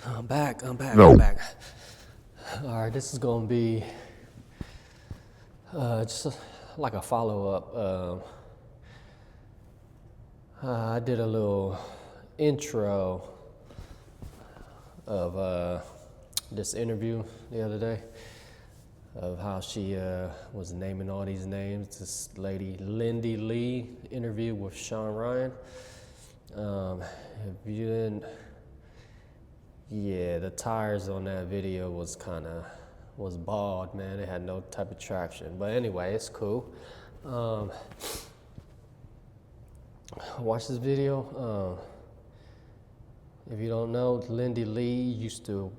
I'm back. I'm back. No. I'm back. All right, this is gonna be just like a follow-up. I did a little intro of this interview the other day of how she was naming all these names. This lady, Lindy Li, interview with Shawn Ryan. If you didn't, yeah, the tires on that video was bald, man. It had no type of traction. But anyway, it's cool. Watch this video. If you don't know, Lindy Li used to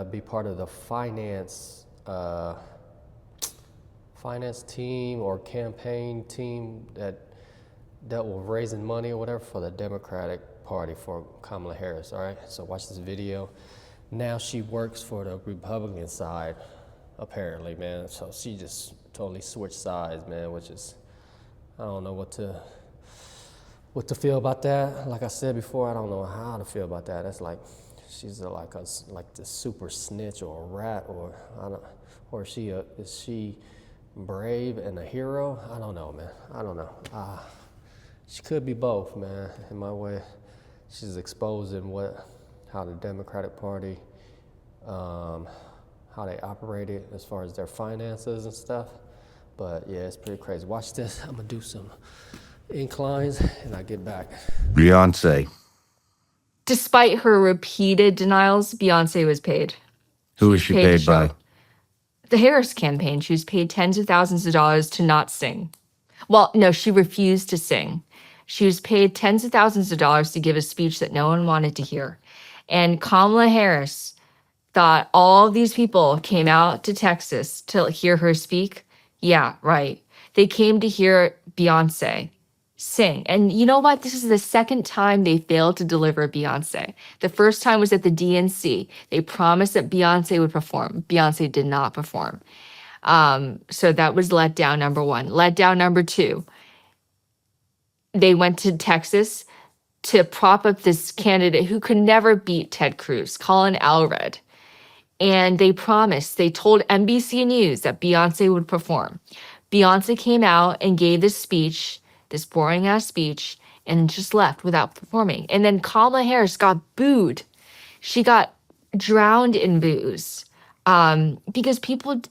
be part of the finance team or campaign team that dealt with raising money or whatever for the Democratic Party for Kamala Harris. All right, so watch this video. Now she works for the Republican side, apparently, man. So she just totally switched sides, man, which is, I don't know what to feel about that. Like I said before, I don't know how to feel about that. That's like she's like the super snitch or a rat, or I don't, or is she brave and a hero? I don't know, man. I don't know. She could be both, man. In my way, she's exposing how the Democratic Party, how they operated as far as their finances and stuff. But yeah, it's pretty crazy. Watch this. I'm gonna do some inclines and I get back. Beyoncé. Despite her repeated denials, Beyoncé was paid. Who was she paid by? The Harris campaign. She was paid tens of thousands of dollars to not sing. Well, no, she refused to sing. She was paid tens of thousands of dollars to give a speech that no one wanted to hear. And Kamala Harris thought all of these people came out to Texas to hear her speak. Yeah, right. They came to hear Beyoncé sing. And you know what? This is the second time they failed to deliver Beyoncé. The first time was at the DNC. They promised that Beyoncé would perform. Beyoncé did not perform. So that was letdown number one. Letdown number two, they went to Texas to prop up this candidate who could never beat Ted Cruz, Colin Allred. And they told NBC News that Beyoncé would perform. Beyoncé came out and gave this speech, this boring ass speech, and just left without performing. And then Kamala Harris got booed. She got drowned in boos because people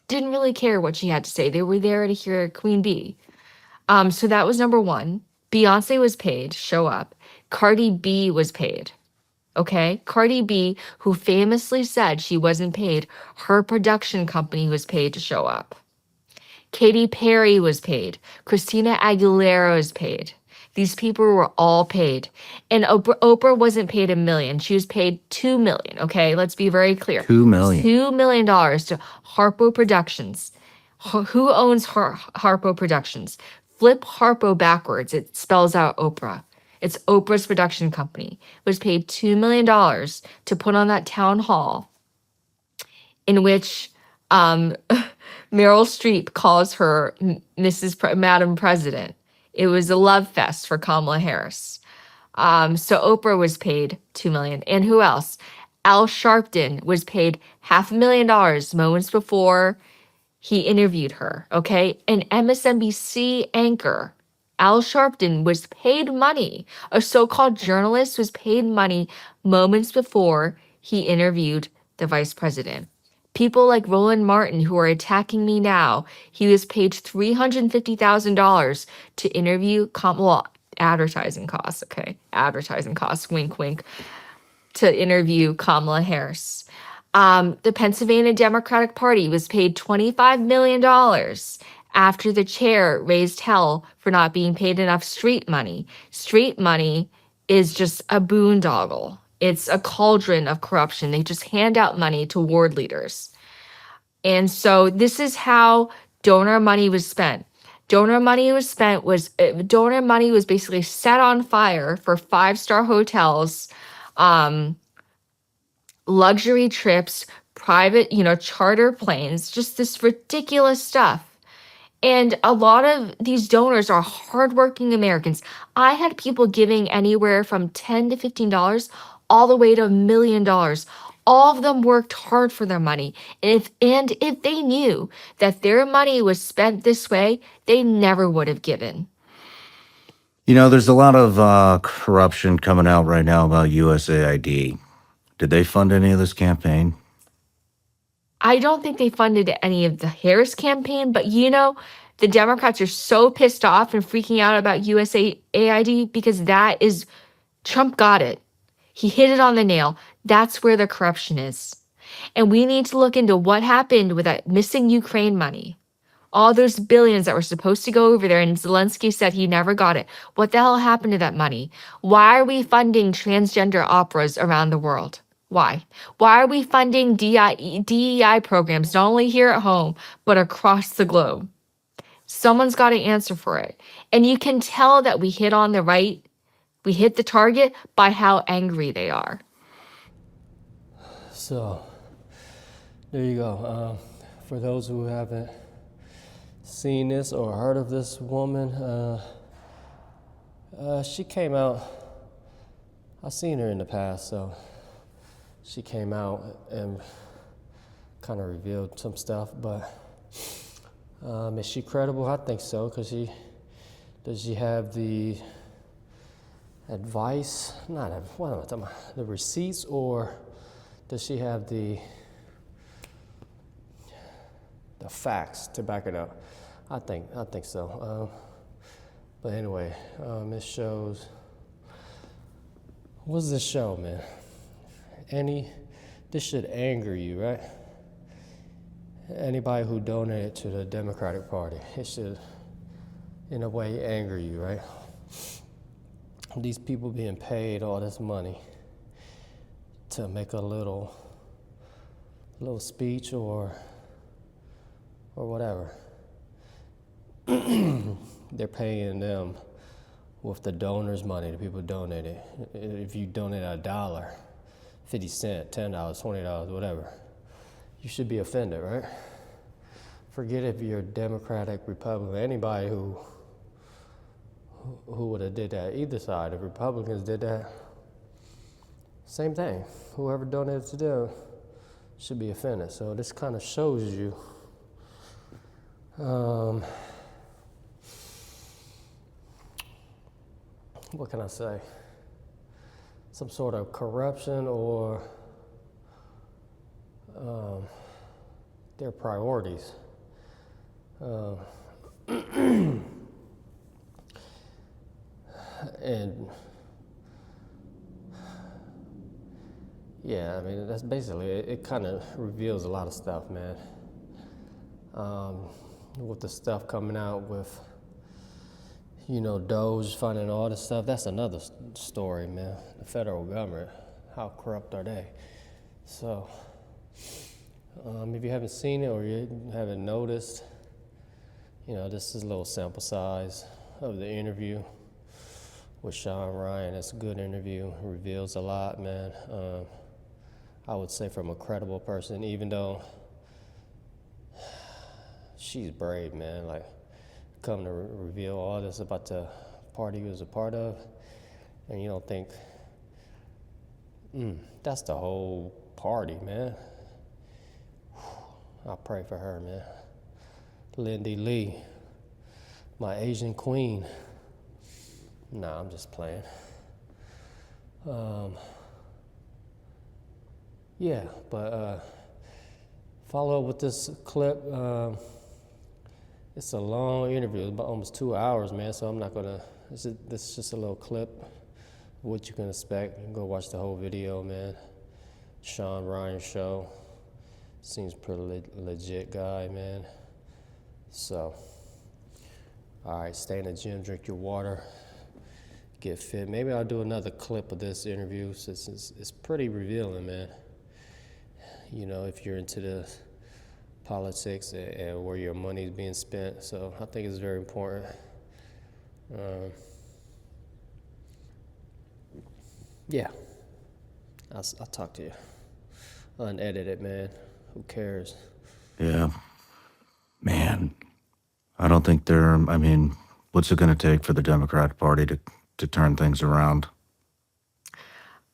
didn't really care what she had to say. They were there to hear Queen Bee. So that was number one. Beyoncé was paid, show up. Cardi B was paid. Okay? Cardi B, who famously said she wasn't paid, her production company was paid to show up. Katy Perry was paid. Christina Aguilera was paid. These people were all paid. And Oprah wasn't paid $1 million. She was paid $2 million. Okay, let's be very clear. $2 million. $2 million to Harpo Productions. Who owns Harpo Productions? Flip Harpo backwards. It spells out Oprah. It's Oprah's production company. It was paid $2 million to put on that town hall in which Meryl Streep calls her Madam President. It was a love fest for Kamala Harris. So Oprah was paid $2 million. And who else? Al Sharpton was paid $500,000 moments before he interviewed her, okay? An MSNBC anchor, Al Sharpton, was paid money. A so-called journalist was paid money moments before he interviewed the vice president. People like Roland Martin, who are attacking me now, he was paid $350,000 to interview advertising costs, okay? Advertising costs, wink, wink, to interview Kamala Harris. The Pennsylvania Democratic Party was paid $25 million after the chair raised hell for not being paid enough street money. Street money is just a boondoggle. It's a cauldron of corruption. They just hand out money to ward leaders. And so this is how donor money was spent. Donor money was basically set on fire for 5-star hotels, luxury trips, private, charter planes, just this ridiculous stuff. And a lot of these donors are hardworking Americans. I had people giving anywhere from $10 to $15 all the way to $1 million. All of them worked hard for their money. And if they knew that their money was spent this way, they never would have given. You know, there's a lot of corruption coming out right now about USAID. Did they fund any of this campaign? I don't think they funded any of the Harris campaign, but the Democrats are so pissed off and freaking out about USAID because Trump got it. He hit it on the nail. That's where the corruption is. And we need to look into what happened with that missing Ukraine money. All those billions that were supposed to go over there, and Zelensky said he never got it. What the hell happened to that money? Why are we funding transgender operas around the world? Why? Why are we funding DEI programs, not only here at home, but across the globe? Someone's got to answer for it. And you can tell that we hit the target by how angry they are. So, there you go. For those who haven't seen this or heard of this woman, she came out. I've seen her in the past, so she came out and kind of revealed some stuff. But is she credible? I think so, because does she have the advice? What am I talking about? The receipts, or does she have the facts to back it up? I think so. But anyway, this shows. What's this show, man? This should anger you, right? Anybody who donated to the Democratic Party, it should, in a way, anger you, right? These people being paid all this money to make a little speech or whatever. They're paying them with the donors' money, the people donated. If you donate $1, 50 cents, $10, $20, whatever, you should be offended, right? Forget if you're Democratic, Republican, anybody who would have did that, either side. If Republicans did that, same thing. Whoever donated to them should be offended. So this kind of shows you what can I say? Some sort of corruption or their priorities. And yeah, I mean, that's basically it. Kind of reveals a lot of stuff, man. With the stuff coming out with, Doge funding all this stuff, that's another story, man. The federal government, how corrupt are they? So, if you haven't seen it or you haven't noticed, this is a little sample size of the interview with Shawn Ryan. It's a good interview. It reveals a lot, man. I would say from a credible person, even though she's brave, man. Like, come to reveal all this about the party he was a part of, and you don't think, that's the whole party, man. I pray for her, man. Lindy Li, my Asian queen. Nah, I'm just playing. Yeah, but follow up with this clip. It's a long interview, about almost 2 hours, man, so I'm not gonna, this is just a little clip of what you can expect. You can go watch the whole video, man. Shawn Ryan show. Seems pretty legit guy, man. So, all right, stay in the gym, drink your water, get fit. Maybe I'll do another clip of this interview since it's pretty revealing, man. If you're into the politics and where your money is being spent. So I think it's very important. Yeah, I'll talk to you. Unedited, man. Who cares? Yeah. Man, I don't think what's it going to take for the Democratic Party to turn things around?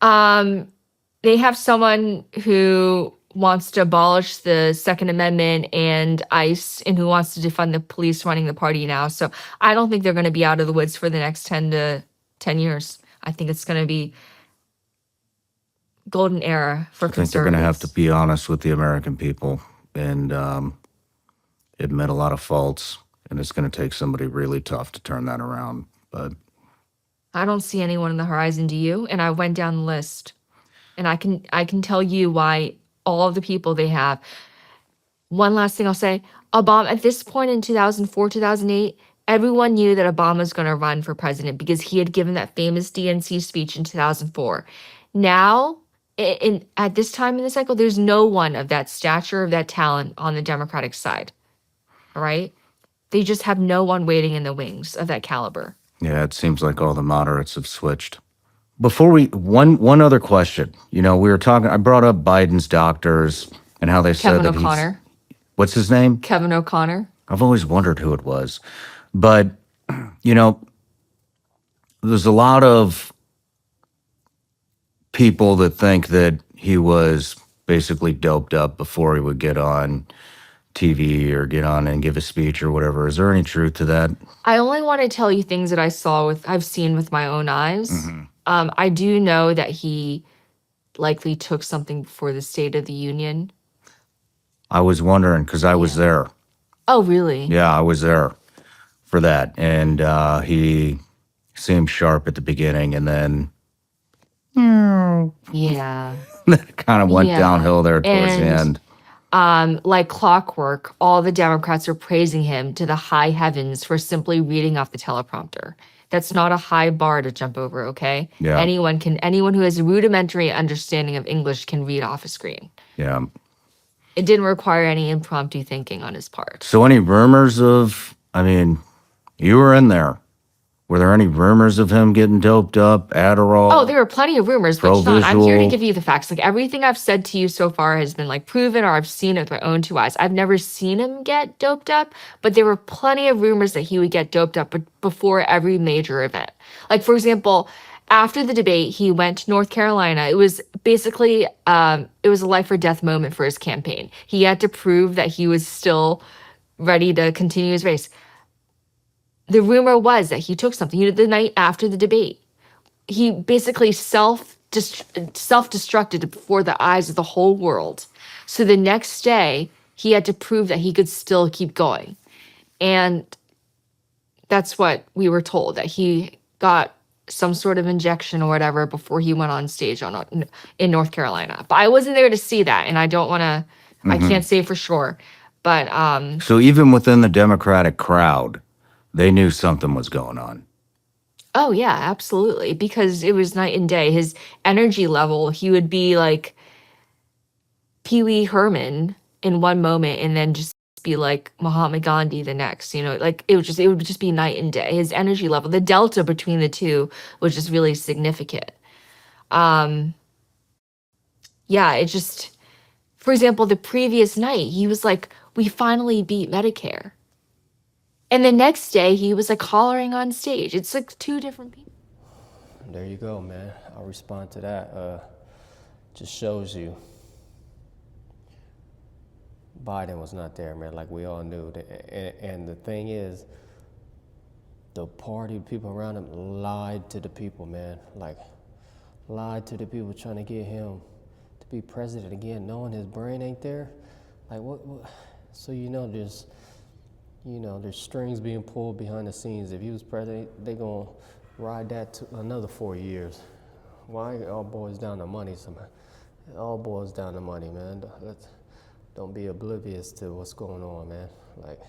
They have someone who wants to abolish the Second Amendment and ICE and who wants to defund the police running the party now. So I don't think they're going to be out of the woods for the next 10 years. I think it's going to be golden era for I think they're going to have to conservatives. be honest with the American people and admit a lot of faults. And it's going to take somebody really tough to turn that around. But I don't see anyone on the horizon, do you? And I went down the list. And I can tell you why all of the people they have. One last thing I'll say, Obama at this point in 2004, 2008, everyone knew that Obama was going to run for president because he had given that famous DNC speech in 2004. Now, at this time in the cycle, there's no one of that stature, of that talent on the Democratic side. All right? They just have no one waiting in the wings of that caliber. yeah, it seems like all the moderates have switched. Before we, one other question. You know, we were talking, I brought up Biden's doctors and how they said Kevin that O'Connor. what's his name? Kevin O'Connor. I've always wondered who it was. But, you know, there's a lot of people that think that he was basically doped up before he would get on TV or get on and give a speech or whatever. Is there any truth to that? I only want to tell you things that I've seen with my own eyes. Mm-hmm. I do know that he likely took something before the State of the Union. I was wondering because I was there. Oh, really? Yeah, I was there for that. And he seemed sharp at the beginning and then Yeah. it kind of went Yeah. downhill there towards the And end. like clockwork, all the Democrats are praising him to the high heavens for simply reading off the teleprompter. That's not a high bar to jump over, okay? Yeah. Anyone who has a rudimentary understanding of English can read off a screen. Yeah. It didn't require any impromptu thinking on his part. So any rumors of, I mean, you were in there. Were there any rumors of him getting doped up, Adderall? Oh, there were plenty of rumors, but Shawn, I'm here to Pro-visual. give you the facts. Like everything I've said to you so far has been like proven, or I've seen it with my own two eyes. I've never seen him get doped up, but there were plenty of rumors that he would get doped up before every major event. Like for example, after the debate, he went to North Carolina. It was basically it was a life or death moment for his campaign. He had to prove that he was still ready to continue his race. The rumor was that he took something, the night after the debate. He basically self-destructed before the eyes of the whole world. So the next day, he had to prove that he could still keep going. And that's what we were told, that he got some sort of injection or whatever before he went on stage in North Carolina. But I wasn't there to see that, and I don't want to, I can't say for sure. But So even within the Democratic crowd, they knew something was going on. oh yeah, absolutely. Because it was night and day. His energy level, he would be like Pee Wee Herman in one moment and then just be like Mahatma Gandhi the next, like it would just be night and day. His energy level, the delta between the two was just really significant. Yeah, it just, for example, the previous night, he was like, we finally beat Medicare. And the next day, he was like hollering on stage. It's like two different people. There you go, man. I'll respond to that. Just shows you Biden was not there, man, like we all knew. And the thing is, the party people around him lied to the people, man. Like, lied to the people trying to get him to be president again, knowing his brain ain't there. Like, what? So there's strings being pulled behind the scenes. If he was president, they're going to ride that to another 4 years. Why? It all boils down to money somehow. It all boils down to money, man. Don't be oblivious to what's going on, man. Like,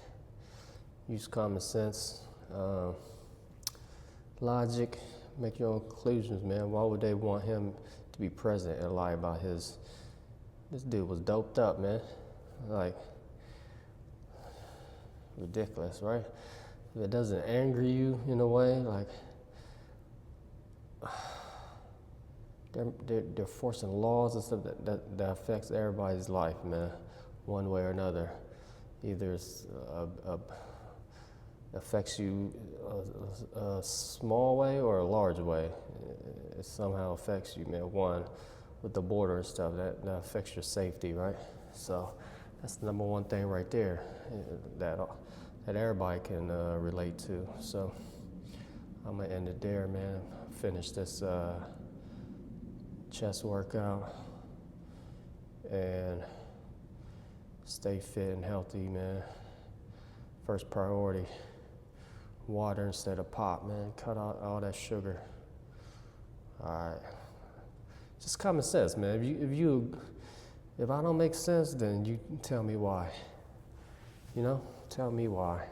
use common sense, logic, make your own conclusions, man. Why would they want him to be president and lie about this dude was doped up, man. Like, ridiculous, right? If it doesn't anger you in a way, like they're forcing laws and stuff that affects everybody's life, man, one way or another. Either it's affects you a small way or a large way. it somehow affects you, man. One, with the border and stuff, that affects your safety, right? So that's the number one thing right there that everybody can relate to. So I'm gonna end it there, man. Finish this chest workout and stay fit and healthy, man. First priority, water instead of pop, man. Cut out all that sugar. All right. Just common sense, man. If I don't make sense, then you tell me why. You know, tell me why.